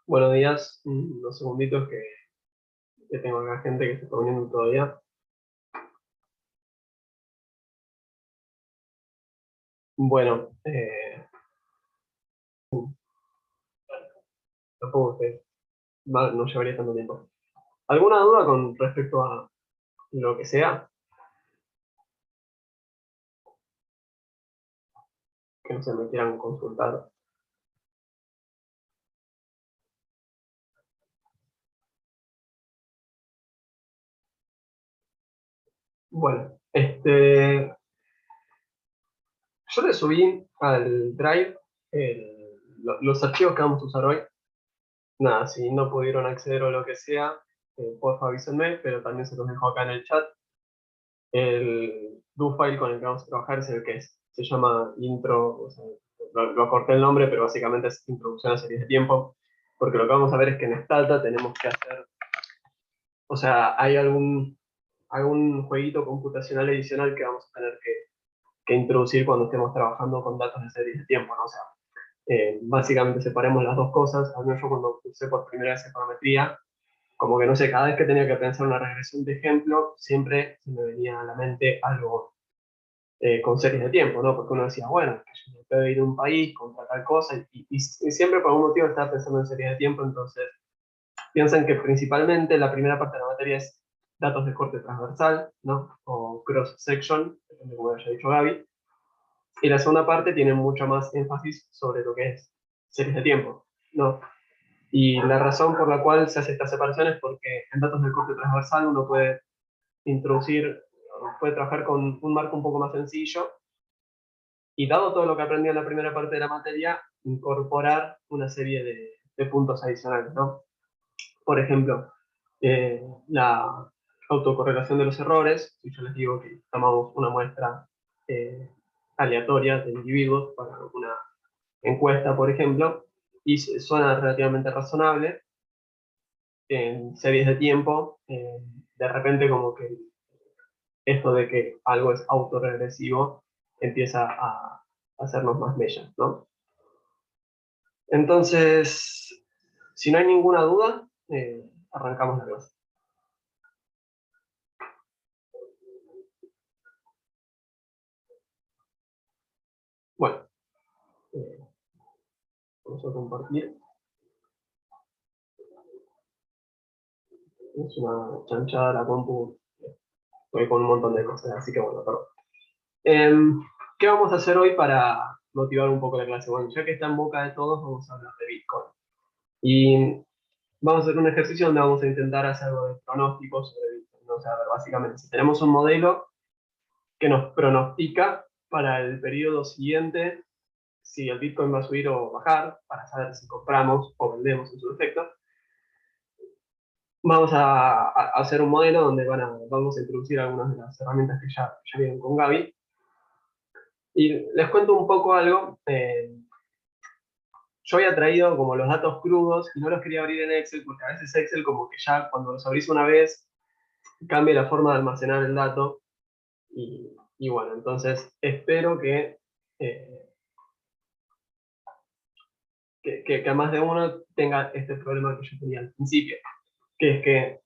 Buenos días, unos segunditos que tengo acá gente que se está uniendo todavía. Bueno, tampoco no llevaría tanto tiempo. ¿Alguna duda con respecto a lo que sea que no se me quieran consultar? Bueno, yo le subí al Drive los archivos que vamos a usar hoy. Nada, si no pudieron acceder o lo que sea, porfa avísenme, pero también se los dejo acá en el chat. El do file con el que vamos a trabajar es el que se llama intro, o sea, lo acorté el nombre, pero básicamente es introducción a series de tiempo, porque lo que vamos a ver es que en Stata tenemos que hacer, o sea, hay algún jueguito computacional adicional que vamos a tener que introducir cuando estemos trabajando con datos de series de tiempo, ¿no? O sea, básicamente separemos las dos cosas. Al menos yo cuando usé por primera vez econometría, como que no sé, cada vez que tenía que pensar una regresión de ejemplo, siempre se me venía a la mente algo con series de tiempo, ¿no? Porque uno decía, bueno, que yo me puedo ir a un país contra tal cosa, y siempre por algún motivo estaba pensando en series de tiempo, entonces piensan que principalmente la primera parte de la materia es datos de corte transversal, ¿no? O cross section, depende de cómo haya dicho Gaby, y la segunda parte tiene mucho más énfasis sobre lo que es series de tiempo, ¿no? Y la razón por la cual se hace esta separación es porque en datos de corte transversal uno puede introducir, puede trabajar con un marco un poco más sencillo y dado todo lo que aprendí en la primera parte de la materia, incorporar una serie de puntos adicionales, ¿no? Por ejemplo, la autocorrelación de los errores. Si yo les digo que tomamos una muestra eh, aleatoria de individuos para una encuesta, por ejemplo, y suena relativamente razonable, en series de tiempo, de repente como que esto de que algo es autorregresivo empieza a hacernos más mella, ¿no? Entonces, si no hay ninguna duda, arrancamos la clase. Bueno, eh, vamos a compartir. Es una chanchada la compu. Estoy con un montón de cosas, así que bueno, perdón. ¿Qué vamos a hacer hoy para motivar un poco la clase? Bueno, ya que está en boca de todos, vamos a hablar de Bitcoin. Y vamos a hacer un ejercicio donde vamos a intentar hacer algo de pronóstico sobre Bitcoin, ¿no? O sea, a ver, básicamente, si tenemos un modelo que nos pronostica para el periodo siguiente si el Bitcoin va a subir o bajar, para saber si compramos o vendemos en su defecto, vamos a hacer un modelo donde vamos a introducir algunas de las herramientas que ya vienen con Gaby. Y les cuento un poco algo. Yo había traído como los datos crudos y no los quería abrir en Excel porque a veces Excel como que ya cuando los abrís una vez cambia la forma de almacenar el dato. Y bueno, entonces espero eh, que a más de uno tenga este problema que yo tenía al principio, que es que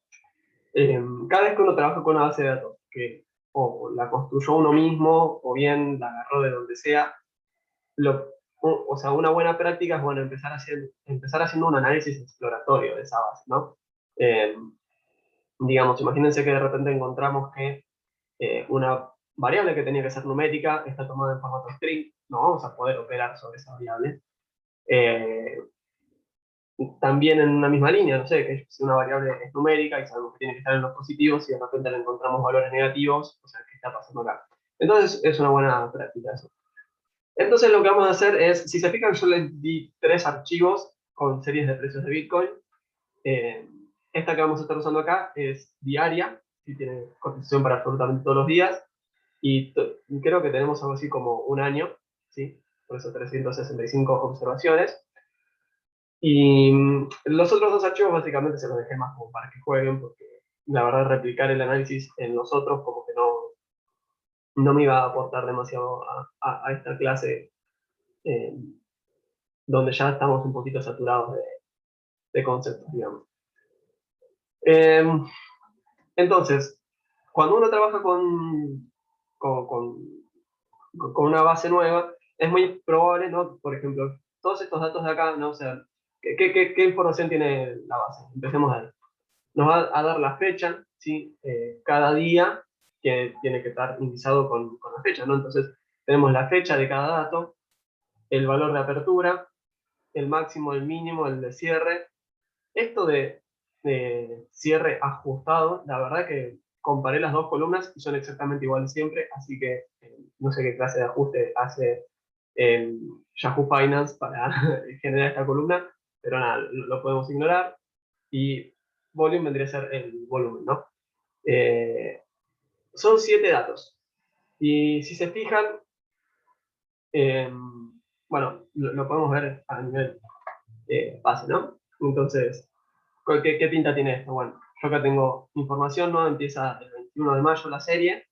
cada vez que uno trabaja con una base de datos, que o la construyó uno mismo o bien la agarró de donde sea, o sea, una buena práctica es bueno, empezar haciendo un análisis exploratorio de esa base, ¿no? Eh, digamos, imagínense que de repente encontramos que una variable que tenía que ser numérica está tomada en formato string, no vamos a poder operar sobre esa variable. Eh, También en una misma línea, no sé, que si una variable es numérica y sabemos que tiene que estar en los positivos y de repente le encontramos valores negativos, o sea, ¿qué está pasando acá? Entonces es una buena práctica eso. Entonces lo que vamos a hacer es, si se fijan, yo les di tres archivos con series de precios de Bitcoin. Eh, Esta que vamos a estar usando acá es diaria, y tiene cotización para absolutamente todos los días, y creo que tenemos algo así como un año, ¿sí? Por eso 365 observaciones. Y los otros dos archivos básicamente se los dejé más como para que jueguen, porque la verdad replicar el análisis en los otros como que no me iba a aportar demasiado a esta clase, eh, donde ya estamos un poquito saturados de conceptos, digamos. Entonces, cuando uno trabaja con, con, con una base nueva, es muy probable, ¿no? Por ejemplo, todos estos datos de acá, ¿no? O sea, ¿qué información tiene la base? Empecemos ahí. Nos va a dar la fecha, ¿sí? Cada día que tiene que estar indizado con la fecha, ¿no? Entonces, tenemos la fecha de cada dato, el valor de apertura, el máximo, el mínimo, el de cierre. Esto de cierre ajustado, la verdad que comparé las dos columnas y son exactamente iguales siempre, así que no sé qué clase de ajuste hace Yahoo Finance para generar esta columna, pero nada, lo podemos ignorar. Y volumen vendría a ser el volumen, ¿no? Eh, Son 7 datos. Y si se fijan, eh, bueno, lo podemos ver a nivel base, ¿no? Entonces, ¿qué pinta tiene esto? Bueno, yo acá tengo información, ¿no? Empieza el 21 de mayo la serie.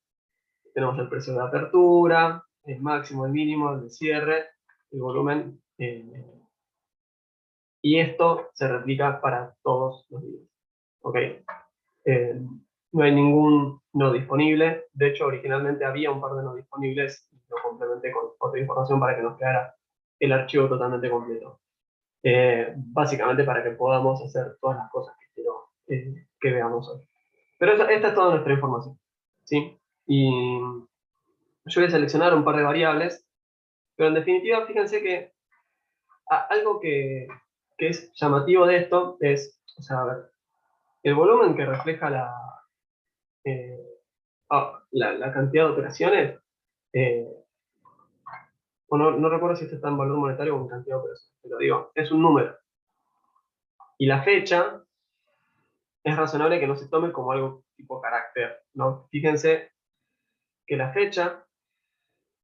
Tenemos el precio de apertura, el máximo, el mínimo, el de cierre, el volumen. Y esto se replica para todos los días. ¿Ok? Eh, no hay ningún no disponible. De hecho, originalmente había un par de no disponibles y lo complementé con otra información para que nos quedara el archivo totalmente completo. Básicamente para que podamos hacer todas las cosas que quiero que veamos hoy. Pero esta es toda nuestra información, ¿sí? Y yo voy a seleccionar un par de variables, pero en definitiva, fíjense que algo que es llamativo de esto es, o sea, a ver, el volumen que refleja eh, la cantidad de operaciones, eh, o no recuerdo si esto está en valor monetario o en cantidad de operaciones, pero digo, es un número. Y la fecha es razonable que no se tome como algo tipo carácter, ¿no? Fíjense que la fecha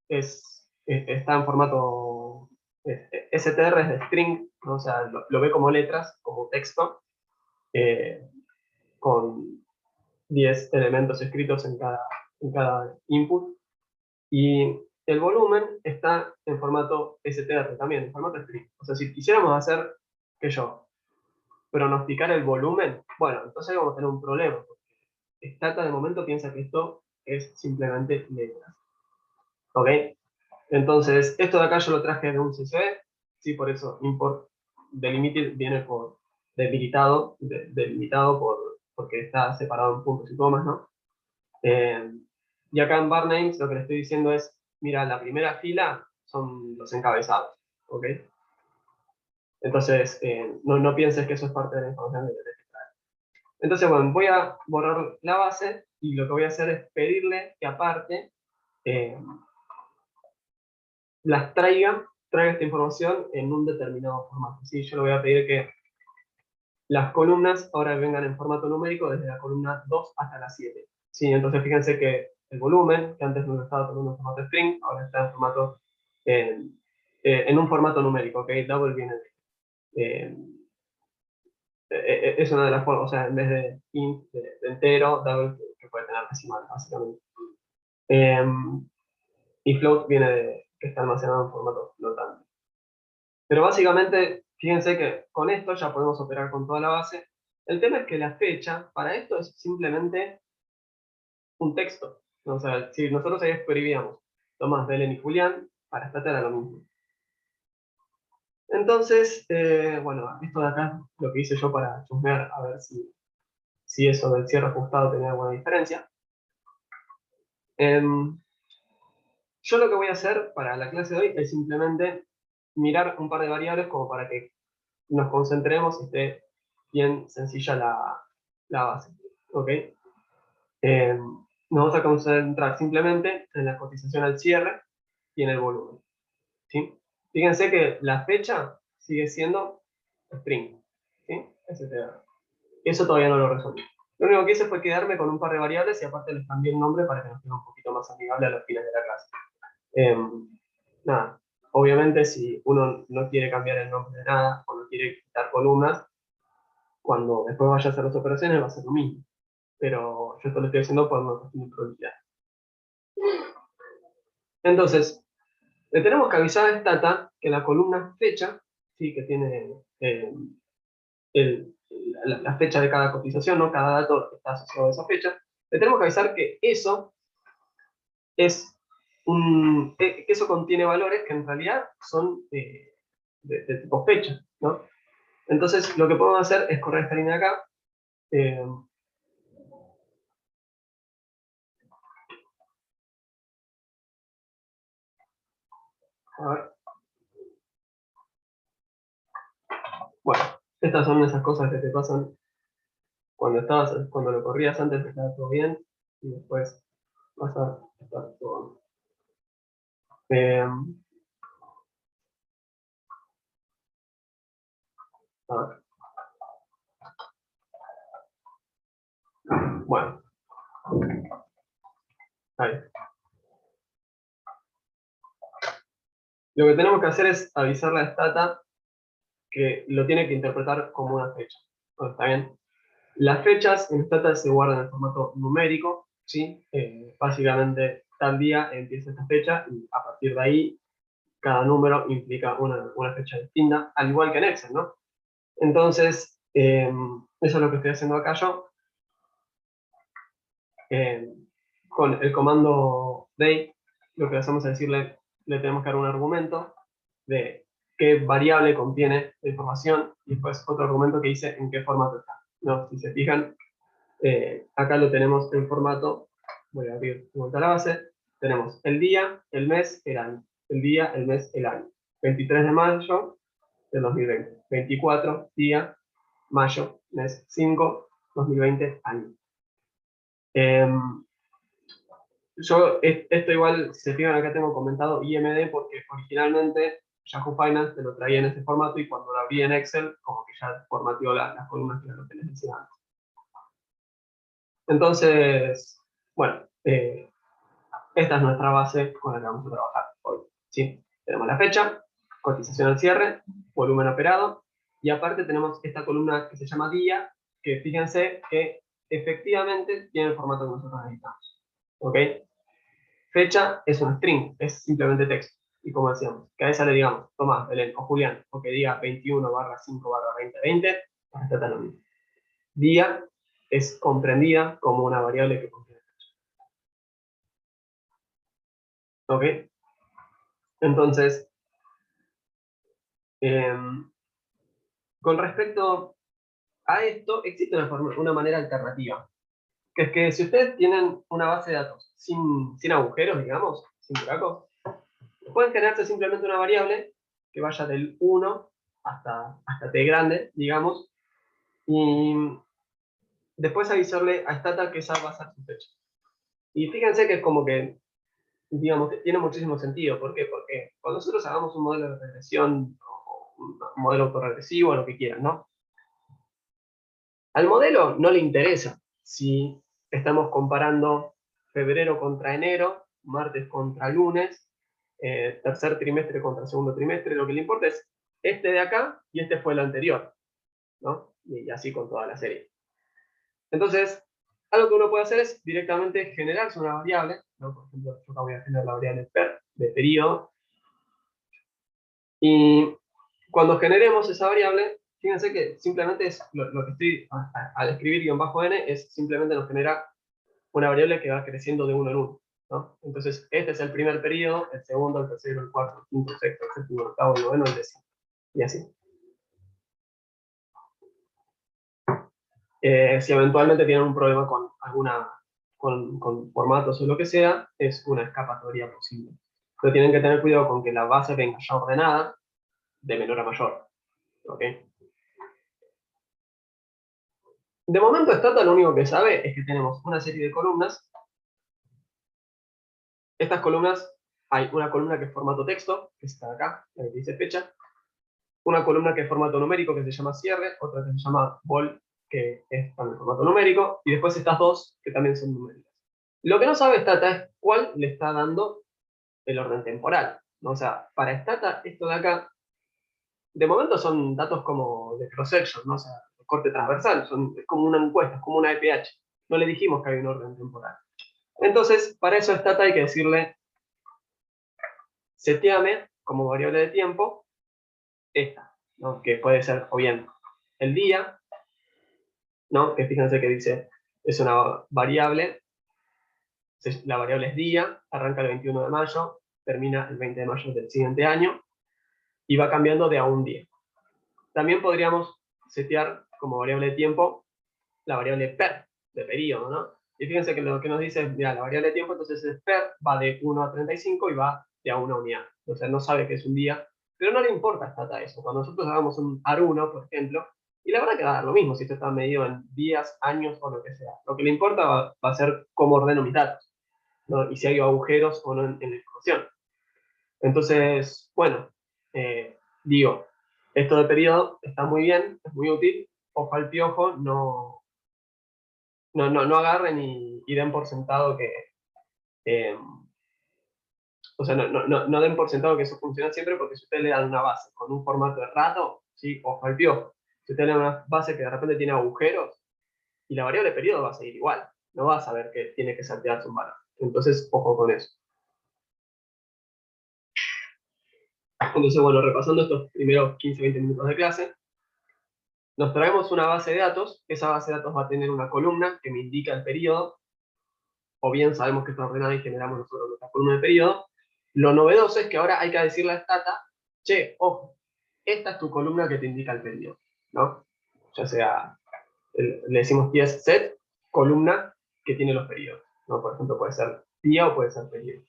está en formato STR, es de string, ¿no? O sea, lo ve como letras, como texto, eh, con 10 elementos escritos en cada input. Y el volumen está en formato STR también, en formato string. O sea, si quisiéramos hacer, que yo, pronosticar el volumen, bueno, entonces vamos a tener un problema, porque Stata de momento piensa que esto es simplemente letras. ¿Ok? Entonces, esto de acá yo lo traje de un CSV, sí, por eso import delimited viene por delimitado porque está separado en puntos y comas, ¿no? Y acá en bar names lo que le estoy diciendo es, mira, la primera fila son los encabezados, ¿ok? Entonces, no pienses que eso es parte de la información que tenés que traer. Entonces, bueno, voy a borrar la base y lo que voy a hacer es pedirle que aparte eh, traiga esta información en un determinado formato. ¿Sí? Yo le voy a pedir que las columnas ahora vengan en formato numérico desde la columna 2 hasta la 7. ¿Sí? Entonces fíjense que el volumen, que antes no estaba tomando en formato string, ahora está en un formato numérico, ¿ok? Double viene eh, es una de las formas, o sea, en vez de int, de entero, double que puede tener decimal, básicamente. Eh, y float viene de que está almacenado en formato flotante. Pero básicamente, fíjense que con esto ya podemos operar con toda la base. El tema es que la fecha, para esto es simplemente un texto. O sea, si nosotros ahí escribíamos Tomás, Belén y Julián, para esta era lo mismo. Entonces, bueno, esto de acá lo que hice yo para chusmear a ver si eso del cierre ajustado tenía alguna diferencia. Yo lo que voy a hacer para la clase de hoy es simplemente mirar un par de variables como para que nos concentremos y esté bien sencilla la base. ¿Ok? Nos vamos a concentrar simplemente en la cotización al cierre y en el volumen. ¿Sí? Fíjense que la fecha sigue siendo string. ¿Sí? STR. Eso todavía no lo resolví. Lo único que hice fue quedarme con un par de variables y aparte les cambié el nombre para que nos quede un poquito más amigable a los fines de la clase. Nada, obviamente si uno no quiere cambiar el nombre de nada o no quiere quitar columnas, cuando después vaya a hacer las operaciones va a ser lo mismo. Pero yo esto lo estoy haciendo por una cuestión de productividad. Entonces, le tenemos que avisar a Stata que la columna fecha, sí, que tiene la fecha de cada cotización, ¿no? Cada dato está asociado a esa fecha, le tenemos que avisar que eso es que eso contiene valores que en realidad son de tipo fecha, ¿no? Entonces, lo que podemos hacer es correr esta línea de acá. eh, a ver, bueno, estas son esas cosas que te pasan cuando lo corrías antes estaba todo bien, y después vas a estar todo. Eh, a ver, bueno, ahí. Lo que tenemos que hacer es avisarle a Stata que lo tiene que interpretar como una fecha. ¿Está bien? Las fechas en Stata se guardan en formato numérico, ¿sí? Básicamente, tal día empieza esta fecha y a partir de ahí cada número implica una fecha distinta, al igual que en Excel, ¿no? Entonces, eso es lo que estoy haciendo acá yo. Con el comando date, lo que hacemos es decirle, le tenemos que dar un argumento de qué variable contiene la información y después otro argumento que dice en qué formato está. ¿No? Si se fijan, acá lo tenemos en formato, voy a abrir de vuelta la base, tenemos el día, el mes, el año. El día, el mes, el año. 23 de mayo del 2020. 24, día, mayo, mes 5, 2020, año. Esto igual, si se fijan acá tengo comentado IMD porque originalmente Yahoo Finance te lo traía en este formato y cuando lo abrí en Excel, como que ya formateó las columnas que era lo que les decía antes. Entonces, bueno, esta es nuestra base con la que vamos a trabajar hoy. ¿Sí? Tenemos la fecha, cotización al cierre, volumen operado, y aparte tenemos esta columna que se llama día, que fíjense que efectivamente tiene el formato que nosotros necesitamos. ¿Ok? Fecha es un string, es simplemente texto. Y como decíamos, que a esa le digamos, Tomás, Belén o Julián, o que diga 21/5/2020, para estar tan lo mismo. Día es comprendida como una variable que contiene fecha. ¿Ok? Entonces, eh, con respecto a esto, existe una manera alternativa, que es que si ustedes tienen una base de datos sin agujeros, digamos, sin buracos, pueden generarse simplemente una variable que vaya del 1 hasta t grande, digamos, y después avisarle a Stata que esa va a ser su fecha. Y fíjense que es como que, digamos, que tiene muchísimo sentido. ¿Por qué? Porque cuando nosotros hagamos un modelo de regresión, o un modelo autorregresivo, o lo que quieran, ¿no? Al modelo no le interesa si estamos comparando febrero contra enero, martes contra lunes, tercer trimestre contra segundo trimestre. Lo que le importa es este de acá y este fue el anterior, ¿no? Y así con toda la serie. Entonces, algo que uno puede hacer es directamente generarse una variable, ¿no? Por ejemplo, yo acá voy a generar la variable per de periodo, y cuando generemos esa variable, fíjense que simplemente es lo que estoy al escribir -n, es simplemente nos genera una variable que va creciendo de uno en uno, ¿no? Entonces, este es el primer periodo, el segundo, el tercero, el cuarto, el quinto, el sexto, el séptimo, el octavo, el noveno, el décimo, y así. Si eventualmente tienen un problema con formatos o lo que sea, es una escapatoria posible. Pero tienen que tener cuidado con que la base venga ya ordenada, de menor a mayor. ¿Ok? De momento, Stata lo único que sabe es que tenemos una serie de columnas. Estas columnas, hay una columna que es formato texto, que está acá, que dice fecha, una columna que es formato numérico, que se llama cierre, otra que se llama vol, que es también formato numérico, y después estas dos, que también son numéricas. Lo que no sabe Stata es cuál le está dando el orden temporal, ¿no? O sea, para Stata, esto de acá, de momento son datos como de cross-section, ¿no? O sea, corte transversal, es como una encuesta, es como una EPH. No le dijimos que hay un orden temporal. Entonces, para eso Stata hay que decirle, seteame como variable de tiempo esta, ¿no? Que puede ser o bien el día, ¿no? Que fíjense que dice, es una variable, la variable es día, arranca el 21 de mayo, termina el 20 de mayo del siguiente año, y va cambiando de a un día. También podríamos setear como variable de tiempo la variable per, de periodo, ¿no? Y fíjense que lo que nos dice es, mira, la variable de tiempo, entonces es per, va de 1 a 35 y va de a una unidad. O sea, no sabe que es un día, pero no le importa hasta eso. Cuando nosotros hagamos un AR1, por ejemplo, y la verdad que va a dar lo mismo si esto está medido en días, años o lo que sea. Lo que le importa va a ser cómo ordeno mis datos, ¿no? Y si hay agujeros o no en la información. Entonces, bueno, digo, esto de periodo está muy bien, es muy útil. Ojo al piojo, no agarren y den por sentado que, eh, o sea, no den por sentado que eso funciona siempre, porque si ustedes le dan una base con un formato errado, ¿sí? Ojo al piojo. Si ustedes le dan una base que de repente tiene agujeros, y la variable periodo va a seguir igual, no va a saber que tiene que saltearse un valor. Entonces, ojo con eso. Entonces, bueno, repasando estos primeros 15-20 minutos de clase, nos traemos una base de datos, esa base de datos va a tener una columna que me indica el periodo, o bien sabemos que está ordenada y generamos nosotros nuestra columna de periodo. Lo novedoso es que ahora hay que decirle a Stata, che, ojo, esta es tu columna que te indica el periodo, ¿no? Ya sea, le decimos ts set, columna que tiene los periodos, ¿no? Por ejemplo, puede ser día o puede ser periodo.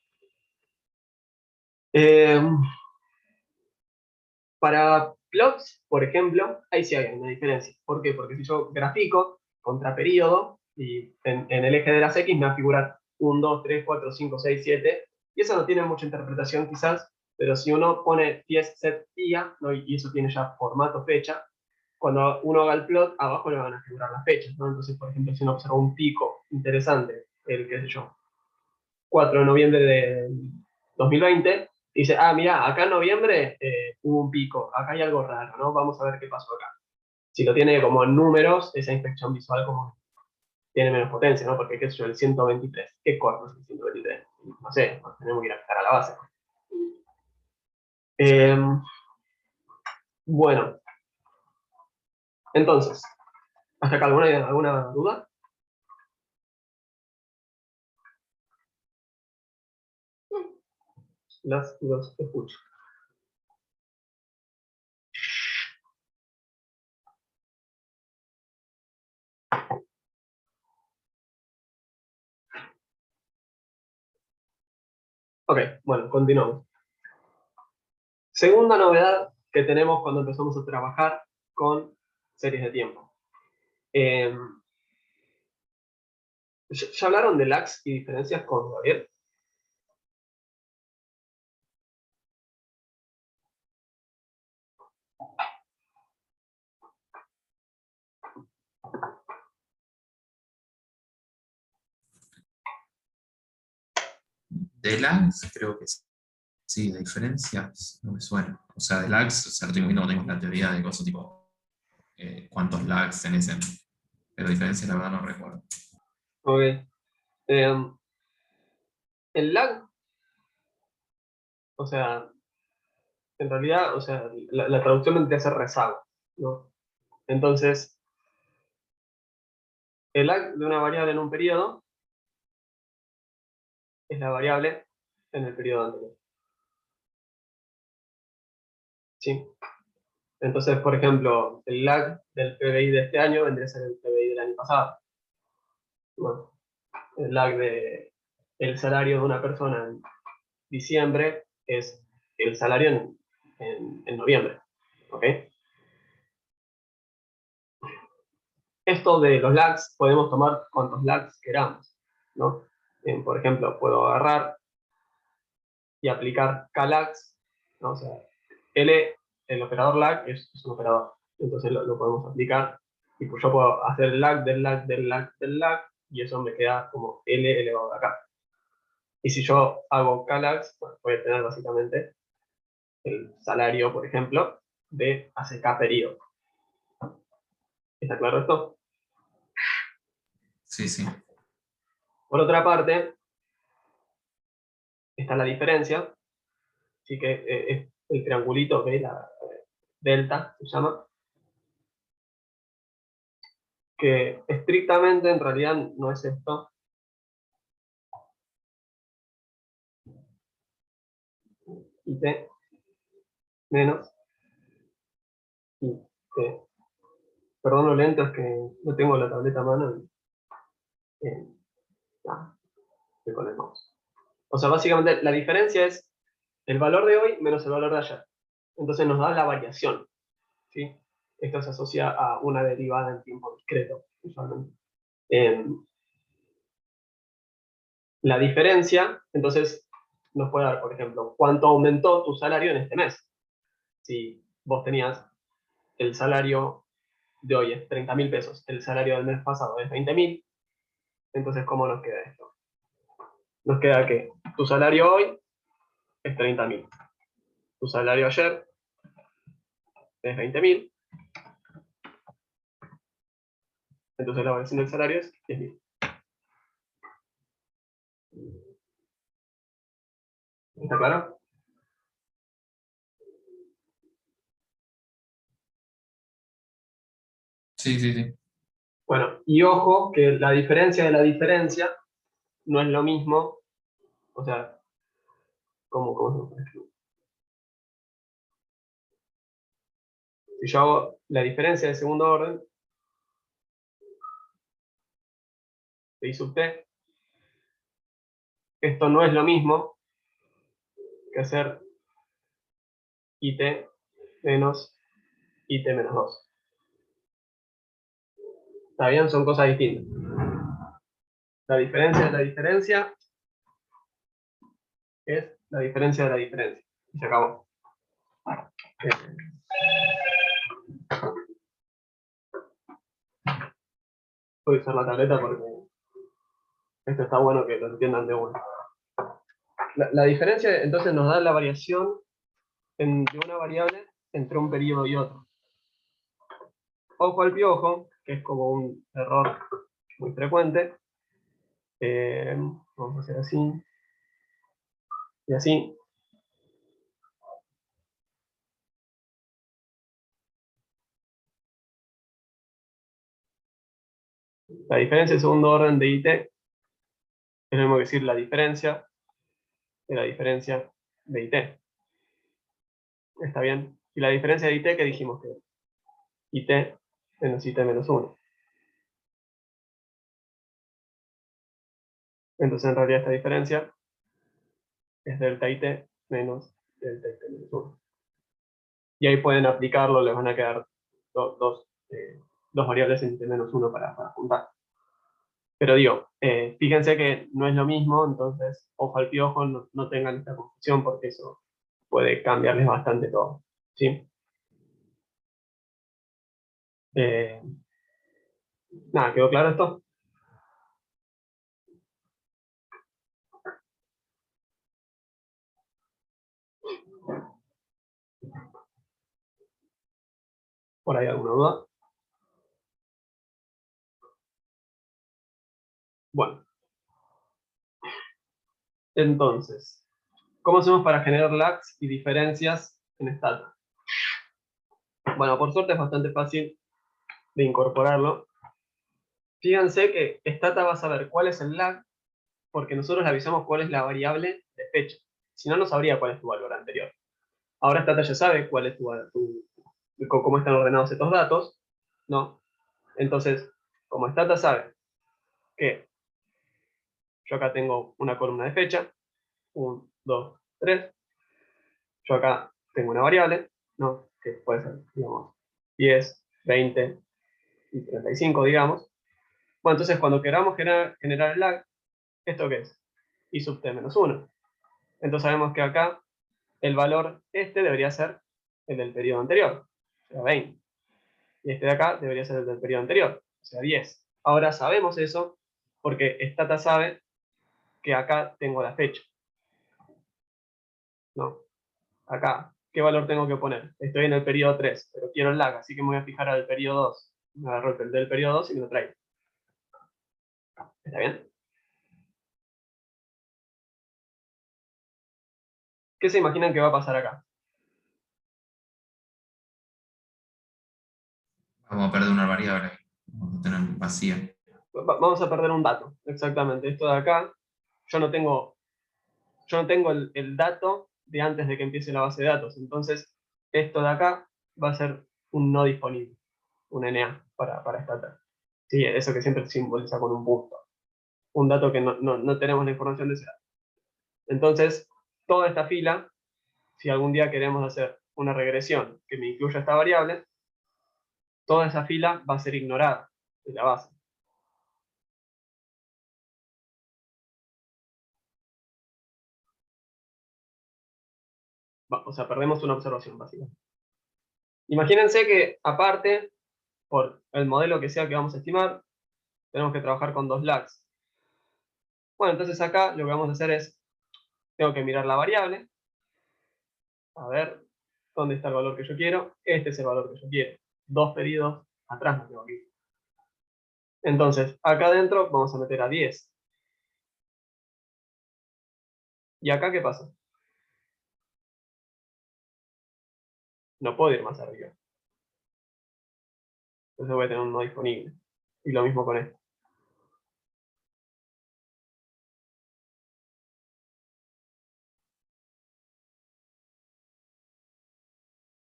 Para plots, por ejemplo, ahí sí hay una diferencia. ¿Por qué? Porque si yo grafico contra periodo, y en el eje de las X me va a figurar 1, 2, 3, 4, 5, 6, 7, y eso no tiene mucha interpretación quizás, pero si uno pone 10 set día, ¿no? Y eso tiene ya formato fecha, cuando uno haga el plot, abajo le van a figurar las fechas, ¿no? Entonces, por ejemplo, si uno observa un pico interesante, el, qué sé yo, 4 de noviembre de 2020, y dice, ah, mira, acá en noviembre hubo un pico, acá hay algo raro, ¿no? Vamos a ver qué pasó acá. Si lo tiene como en números, esa inspección visual como tiene menos potencia, ¿no? Porque, qué sé yo, el 123, ¿qué corto es el 123? No sé, tenemos que ir a fijar a la base. Eh, bueno, entonces, ¿hasta acá alguna duda? Los escucho. Ok, bueno, continuamos. Segunda novedad que tenemos cuando empezamos a trabajar con series de tiempo. Eh, ¿Ya hablaron de lags y diferencias con Gabriel? De lags, creo que sí, de diferencias no me suena. O sea, de lags, o sea, no tengo la teoría de cosas tipo cuántos lags tenés en. Pero diferencias, la verdad, no recuerdo. Ok. Eh, el lag, o sea, en realidad, o sea, la traducción vendría a ser rezago, ¿no? Entonces, el lag de una variable en un periodo es la variable en el periodo anterior, ¿sí? Entonces, por ejemplo, el lag del PBI de este año vendría a ser el PBI del año pasado, ¿no? El lag de el salario de una persona en diciembre es el salario en noviembre, ¿ok? Esto de los lags, podemos tomar cuantos lags queramos, ¿no? Por ejemplo, puedo agarrar y aplicar klags, ¿no? O sea, L, el operador lag es un operador, entonces lo podemos aplicar, y pues yo puedo hacer el lag del lag del lag del lag, y eso me queda como L elevado a acá. Y si yo hago klags, pues voy a tener básicamente el salario, por ejemplo, de ACK periodo. ¿Está claro esto? Sí, sí. Por otra parte, está la diferencia, así que es el triangulito de la delta, se llama, que estrictamente en realidad no es esto. IT menos IT. Perdón lo lento, es que no tengo la tableta a mano. Estoy con el mouse. O sea, básicamente la diferencia es el valor de hoy menos el valor de ayer. Entonces nos da la variación, ¿sí? Esto se asocia a una derivada en tiempo discreto, usualmente. La diferencia, entonces, nos puede dar, por ejemplo, cuánto aumentó tu salario en este mes. Si vos tenías el salario de hoy es 30.000 pesos, el salario del mes pasado es 20.000, entonces, ¿cómo nos queda esto? Nos queda que tu salario hoy es 30.000, tu salario ayer es 20.000, entonces la variación del salario es 10.000. ¿Está claro? Sí, sí, sí. Bueno, y ojo que la diferencia de la diferencia no es lo mismo, o sea, ¿cómo se puede escribir? Si yo hago la diferencia de segundo orden, de I sub t, esto no es lo mismo que hacer IT menos IT menos 2. ¿Está bien? Son cosas distintas. La diferencia de la diferencia es la diferencia de la diferencia. Y se acabó. Voy a usar la tableta porque esto está bueno que lo entiendan de uno. La diferencia entonces nos da la variación de una variable entre un periodo y otro. Ojo al piojo, que es como un error muy frecuente. Vamos a hacer así. Y así. La diferencia de segundo orden de IT es lo mismo que decir la diferencia de la diferencia de IT. ¿Está bien? Y la diferencia de IT, que dijimos que IT menos IT menos 1. Entonces en realidad esta diferencia es delta IT menos delta IT menos 1. Y ahí pueden aplicarlo, les van a quedar dos variables en IT menos 1 para juntar. Pero digo, fíjense que no es lo mismo, entonces ojo al piojo, no tengan esta confusión porque eso puede cambiarles bastante todo. ¿Sí? Eh, Nada, ¿quedó claro esto? ¿Por ahí alguna duda? Bueno, entonces, ¿cómo hacemos para generar lags y diferencias en Stata? Bueno, por suerte es bastante fácil de incorporarlo. Fíjense que Stata va a saber cuál es el lag porque nosotros le avisamos cuál es la variable de fecha. Si no, no sabría cuál es tu valor anterior. Ahora Stata ya sabe cuál es cómo están ordenados estos datos, ¿no? Entonces, como Stata sabe que yo acá tengo una columna de fecha, 1, 2, 3, yo acá tengo una variable, ¿no? Que puede ser, digamos, 10, 20 y 35, digamos. Bueno, entonces cuando queramos generar el lag, ¿esto qué es? I sub t menos 1. Entonces sabemos que acá el valor este debería ser el del periodo anterior, o sea, 20. Y este de acá debería ser el del periodo anterior, o sea, 10. Ahora sabemos eso porque Stata sabe que acá tengo la fecha, ¿no? Acá, ¿qué valor tengo que poner? Estoy en el periodo 3, pero quiero el lag, así que me voy a fijar al periodo 2. Me agarro el del periodo 2 y me lo traigo. ¿Está bien? ¿Qué se imaginan que va a pasar acá? Vamos a perder una variable. vamos a tener vacía. Vamos a perder un dato, exactamente. Esto de acá, yo no tengo el dato de antes de que empiece la base de datos. Entonces, esto de acá va a ser un no disponible, un NA para esta tab. Sí, eso que siempre se simboliza con un punto. Un dato que no tenemos la información de ese dato. Entonces, toda esta fila, si algún día queremos hacer una regresión que me incluya esta variable, toda esa fila va a ser ignorada de la base. O sea, perdemos una observación, básicamente. Imagínense que, aparte, por el modelo que sea que vamos a estimar, tenemos que trabajar con 2 lags. Bueno, entonces acá lo que vamos a hacer es, tengo que mirar la variable, a ver dónde está el valor que yo quiero. Este es el valor que yo quiero. 2 pedidos atrás me tengo que ir. Entonces, acá adentro vamos a meter a 10. ¿Y acá qué pasa? No puedo ir más arriba. Entonces voy a tener un no disponible. Y lo mismo con esto.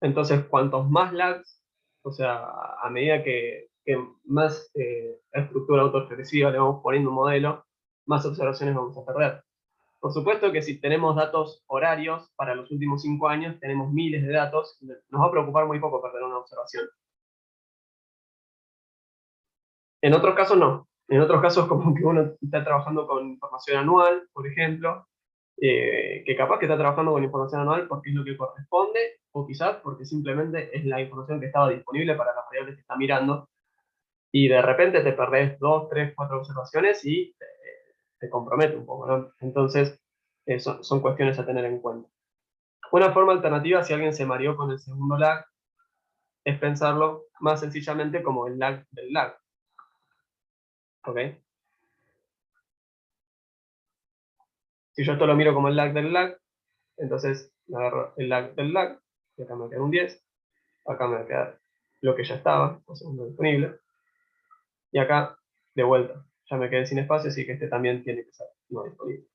Entonces, cuantos más lags, o sea, a medida que más estructura autoexpresiva le vamos poniendo un modelo, más observaciones vamos a perder. Por supuesto que si tenemos datos horarios para los últimos 5 años, tenemos miles de datos, nos va a preocupar muy poco perder una observación. En otros casos no. En otros casos como que uno está trabajando con información anual, por ejemplo, que capaz que está trabajando con información anual porque es lo que corresponde, o quizás porque simplemente es la información que estaba disponible para las variables que está mirando, y de repente te perdés 2, 3, 4 observaciones y te compromete un poco, ¿no? Entonces, son cuestiones a tener en cuenta. Una forma alternativa, si alguien se mareó con el segundo lag, es pensarlo más sencillamente como el lag del lag. ¿Ok? Si yo esto lo miro como el lag del lag, entonces me agarro el lag del lag, y acá me va a quedar un 10, acá me va a quedar lo que ya estaba, o sea, no disponible, y acá, de vuelta, ya me quedé sin espacio, así que este también tiene que ser no disponible.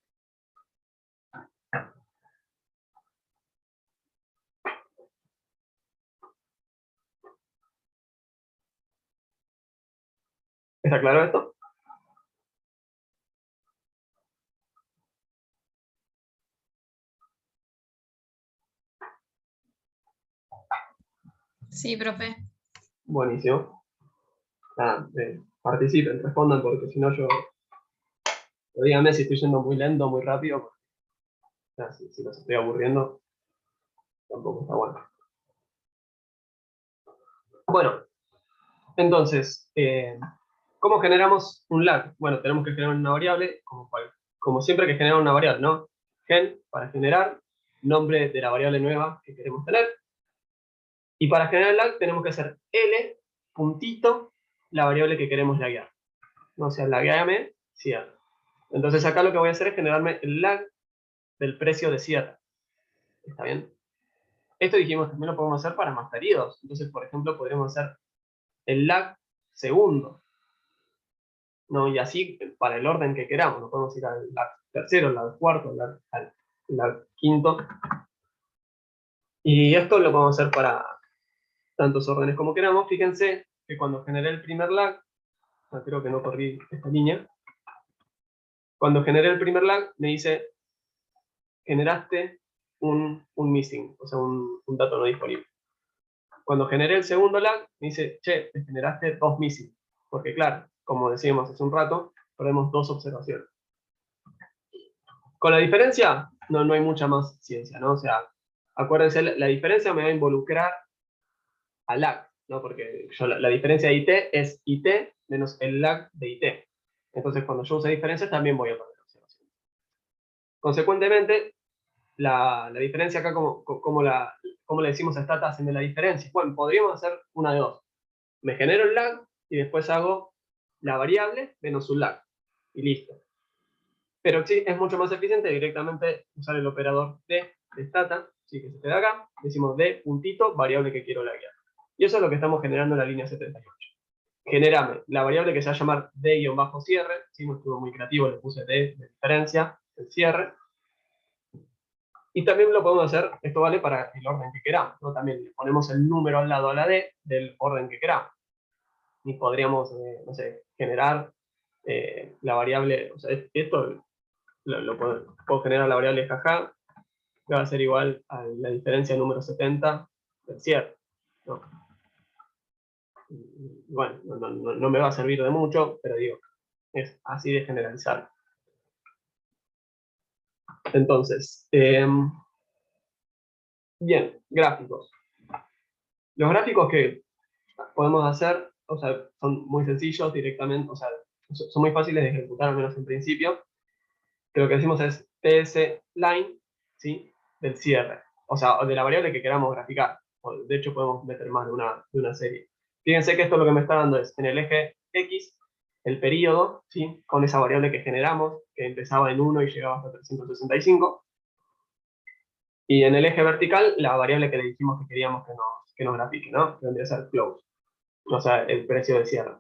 ¿Está claro esto? Sí, profe. Buenísimo. Participen, respondan, porque si no yo... Díganme si estoy yendo muy lento, muy rápido, porque, si los estoy aburriendo, tampoco está bueno. Bueno, entonces, ¿cómo generamos un lag? Bueno, tenemos que generar una variable, como siempre que generar una variable, ¿no? Gen, para generar, nombre de la variable nueva que queremos tener. Y para generar el lag tenemos que hacer L, puntito, la variable que queremos laguear. ¿No? O sea, lagueame, cierre. Entonces acá lo que voy a hacer es generarme el lag del precio de cierre. ¿Está bien? Esto dijimos también lo podemos hacer para más periodos. Entonces, por ejemplo, podríamos hacer el lag segundo, ¿no? Y así para el orden que queramos. No podemos ir al tercero, al cuarto, al quinto. Y esto lo podemos hacer para tantos órdenes como queramos. Fíjense que cuando generé el primer lag, creo que no corrí esta línea, cuando generé el primer lag me dice, generaste un missing, o sea, un dato no disponible. Cuando generé el segundo lag, me dice, che, te generaste 2 missing. Porque claro, como decíamos hace un rato, perdemos 2 observaciones. Con la diferencia, no hay mucha más ciencia, ¿no? O sea, acuérdense, la diferencia me va a involucrar a lag, ¿no? Porque la diferencia de IT es IT menos el lag de IT. Entonces, cuando yo use diferencias, también voy a perder observaciones. Consecuentemente, la diferencia acá, ¿cómo le decimos a esta tasa de la diferencia? Bueno, podríamos hacer una de dos. Me genero el lag y después hago la variable menos un lag. Y listo. Pero sí, es mucho más eficiente directamente usar el operador de stata, ¿sí? Que se queda acá. Decimos d puntito, variable que quiero laguear. Y eso es lo que estamos generando en la línea 78. generame la variable que se va a llamar d-cierre, ¿sí? No estuvo muy creativo, le puse d de diferencia, el cierre. Y también lo podemos hacer, esto vale para el orden que queramos, ¿no? También le ponemos el número al lado a la d del orden que queramos. Y podríamos, no sé, generar la variable, o sea, esto lo puedo generar la variable jaja, que va a ser igual a la diferencia número 70 del cierre, ¿no? Bueno, no me va a servir de mucho, pero digo, es así de generalizar. Entonces, bien, gráficos. Los gráficos que podemos hacer, o sea, son muy sencillos directamente, o sea, son muy fáciles de ejecutar, al menos en principio, que lo que decimos es ts line, ¿sí? Del cierre, o sea, de la variable que queramos graficar. De hecho, podemos meter más de una serie. Fíjense que esto lo que me está dando es, en el eje X, el periodo, ¿sí? Con esa variable que generamos, que empezaba en 1 y llegaba hasta 365. Y en el eje vertical, la variable que le dijimos que queríamos que nos grafique, ¿no? Que vendría a ser close, o sea, el precio de cierre.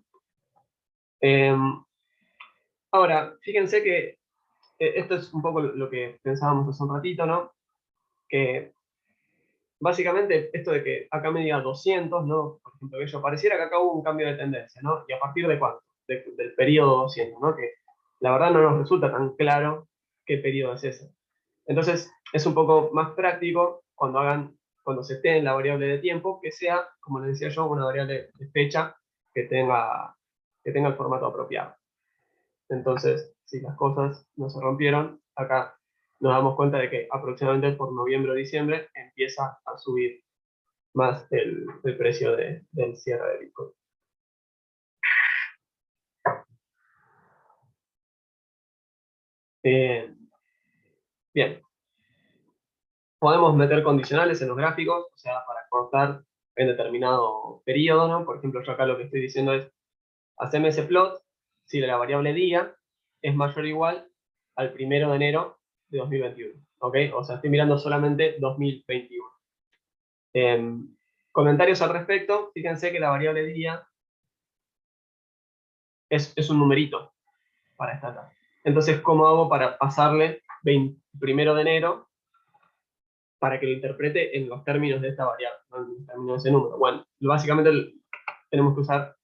Ahora, fíjense que esto es un poco lo que pensábamos hace un ratito, ¿no? Que básicamente esto de que acá me diga 200, ¿no? Por ejemplo, que yo pareciera que acá hubo un cambio de tendencia, ¿no? ¿Y a partir de cuánto? Del periodo 200, ¿no? Que la verdad no nos resulta tan claro qué periodo es ese. Entonces, es un poco más práctico cuando se esté en la variable de tiempo, que sea, como les decía yo, una variable de fecha que tenga el formato apropiado. Entonces, si las cosas no se rompieron, acá nos damos cuenta de que aproximadamente por noviembre o diciembre empieza a subir más el precio del cierre de Bitcoin. Bien, podemos meter condicionales en los gráficos, o sea, para cortar en determinado periodo, ¿no? Por ejemplo, yo acá lo que estoy diciendo es, haceme ese plot si la variable día es mayor o igual al 1 de enero de 2021, ¿ok? O sea, estoy mirando solamente 2021. Comentarios al respecto, fíjense que la variable día es un numerito para esta tabla. Entonces, ¿cómo hago para pasarle 1 de enero para que lo interprete en los términos de esta variable, ¿no? En los términos de ese número? Bueno, básicamente tenemos que usar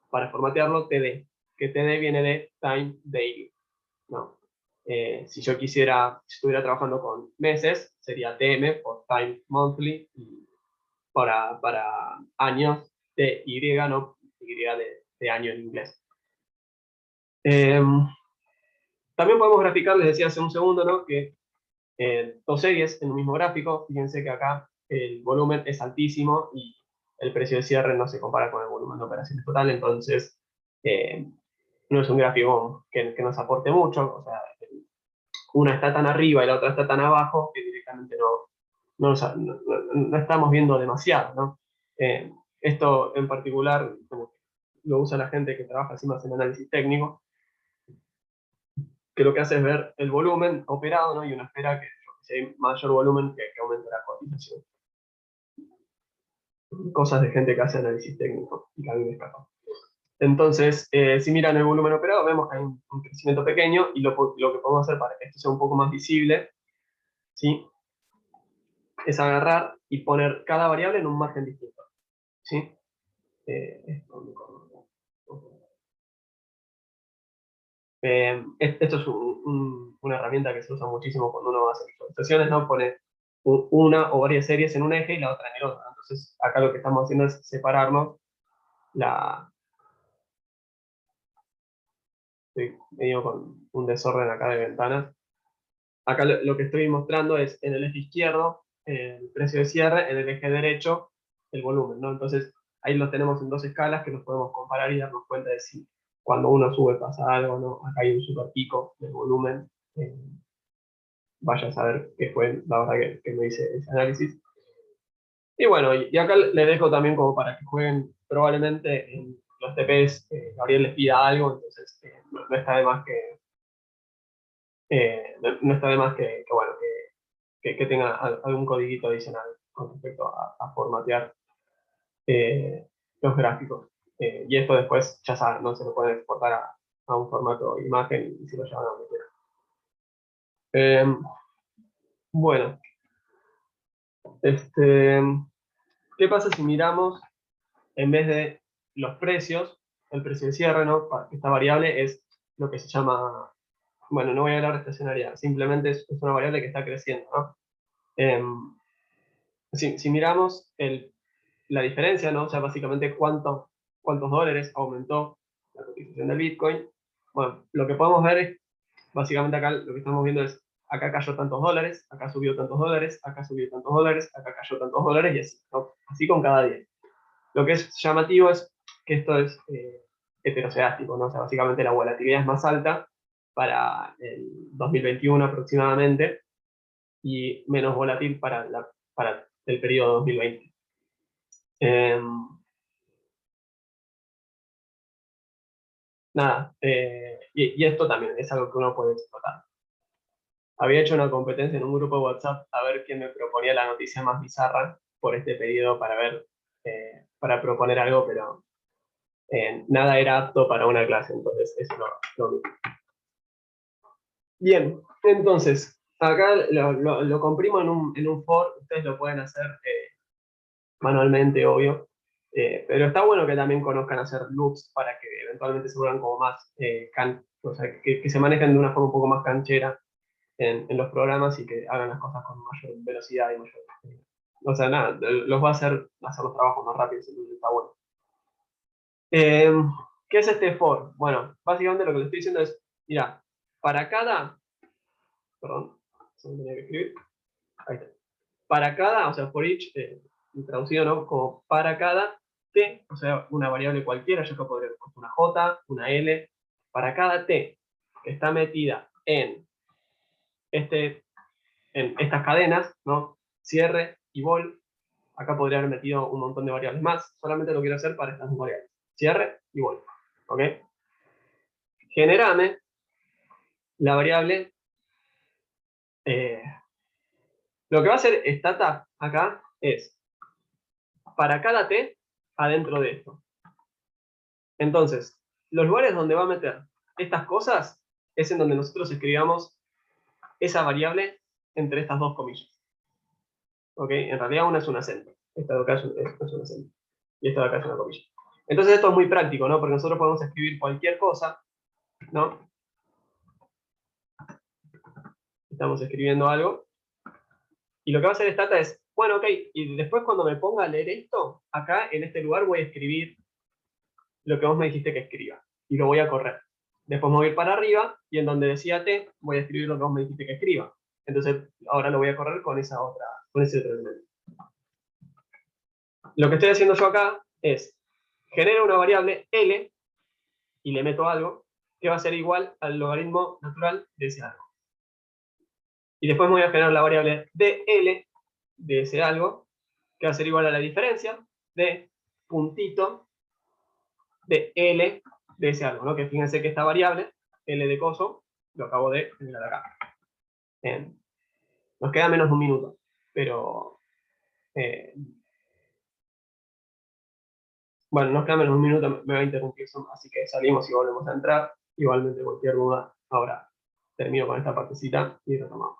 para formatearlo TD, que TD viene de time daily, ¿no? Si yo estuviera trabajando con meses, sería TM por time monthly, y para años, TY, ¿no? Y de año en inglés. También podemos graficar, les decía hace un segundo, ¿no? Que dos series en un mismo gráfico. Fíjense que acá el volumen es altísimo y el precio de cierre no se compara con el volumen de operaciones total, entonces no es un gráfico que nos aporte mucho. O sea, una está tan arriba y la otra está tan abajo que directamente no estamos viendo demasiado, ¿no? Esto en particular, como lo usa la gente que trabaja así más en análisis técnico, que lo que hace es ver el volumen operado, ¿no? Y uno espera que si hay mayor volumen, que aumente la cotización. Cosas de gente que hace análisis técnico y que a mí me escapa. Entonces, si miran el volumen operado, vemos que hay un crecimiento pequeño, y lo que podemos hacer para que esto sea un poco más visible, ¿sí? Es agarrar y poner cada variable en un margen distinto, ¿sí? Esto es una herramienta que se usa muchísimo cuando uno hace visualizaciones, ¿no? Pone una o varias series en un eje y la otra en el otro. Entonces, acá lo que estamos haciendo es separarnos estoy medio con un desorden acá de ventanas. Acá lo que estoy mostrando es en el eje izquierdo el precio de cierre, en el eje derecho el volumen, ¿no? Entonces, ahí lo tenemos en dos escalas que nos podemos comparar y darnos cuenta de si cuando uno sube pasa algo, ¿no? Acá hay un super pico del volumen. Vaya a saber qué fue la hora que me hice ese análisis. Y bueno, y acá les dejo también como para que jueguen probablemente en los TPs. Gabriel les pida algo, entonces no está de más no está de más bueno, que tenga algún codiguito adicional con respecto a formatear los gráficos. y esto después, ya saben, no se lo pueden exportar a un formato de imagen y se lo llevan a donde quieran. Bueno, ¿qué pasa si miramos, en vez de los precios, el precio de cierre, ¿no? Esta variable es lo que se llama, bueno, no voy a hablar de estacionalidad, simplemente es una variable que está creciendo, ¿no? Si miramos la diferencia, ¿no? O sea, básicamente cuántos dólares aumentó la cotización del Bitcoin. Bueno, lo que podemos ver es, básicamente acá lo que estamos viendo es, acá cayó tantos dólares, acá subió tantos dólares, acá subió tantos dólares, acá cayó tantos dólares y así, ¿no? Así con cada día. Lo que es llamativo es que esto es heterocedástico, ¿no? O sea, básicamente la volatilidad es más alta para el 2021 aproximadamente y menos volátil para el periodo 2020. Nada, y esto también es algo que uno puede explotar. Había hecho una competencia en un grupo de WhatsApp a ver quién me proponía la noticia más bizarra por este periodo para ver, para proponer algo, pero nada era apto para una clase, entonces eso lo vi. Bien, entonces, acá lo comprimo en un for, ustedes lo pueden hacer manualmente, obvio, pero está bueno que también conozcan hacer loops para que eventualmente se vuelvan como más, o sea, que se manejen de una forma un poco más canchera en los programas y que hagan las cosas con mayor velocidad y mayor... o sea, nada, los va a hacer los trabajos más rápidos, entonces está bueno. ¿Qué es este for? Bueno, básicamente lo que le estoy diciendo es, mira, para cada... Perdón, se me tenía que escribir. Ahí está. Para cada, o sea, for each, traducido, ¿no? Como para cada t, o sea, una variable cualquiera, yo acá podría haber puesto una j, una l, para cada t que está metida en estas cadenas, ¿no? Cierre y vol, acá podría haber metido un montón de variables más, solamente lo quiero hacer para estas dos variables, cierre y vol, ¿ok? Generame la variable, lo que va a hacer stata acá es, para cada t, adentro de esto. Entonces, los lugares donde va a meter estas cosas es en donde nosotros escribamos esa variable entre estas dos comillas. ¿Ok? En realidad una es un acento. Esta de acá es un acento. Y esta de acá es una comilla. Entonces esto es muy práctico, ¿no? Porque nosotros podemos escribir cualquier cosa, ¿no? Estamos escribiendo algo. Y lo que va a hacer Stata es, bueno, ok, y después cuando me ponga a leer esto, acá en este lugar voy a escribir lo que vos me dijiste que escriba. Y lo voy a correr. Después me voy a ir para arriba y en donde decía T voy a escribir lo que vos me dijiste que escriba. Entonces ahora lo voy a correr con ese otro elemento. Lo que estoy haciendo yo acá es genero una variable L y le meto algo que va a ser igual al logaritmo natural de ese algo. Y después me voy a generar la variable DL de ese algo que va a ser igual a la diferencia de puntito de L de ese algo, ¿no? Que fíjense que esta variable, L de coso, lo acabo de generar acá. Bien. Nos queda menos de un minuto, pero bueno, nos queda menos de un minuto, me va a interrumpir, así que salimos y volvemos a entrar. Igualmente cualquier duda, ahora termino con esta partecita y retomamos.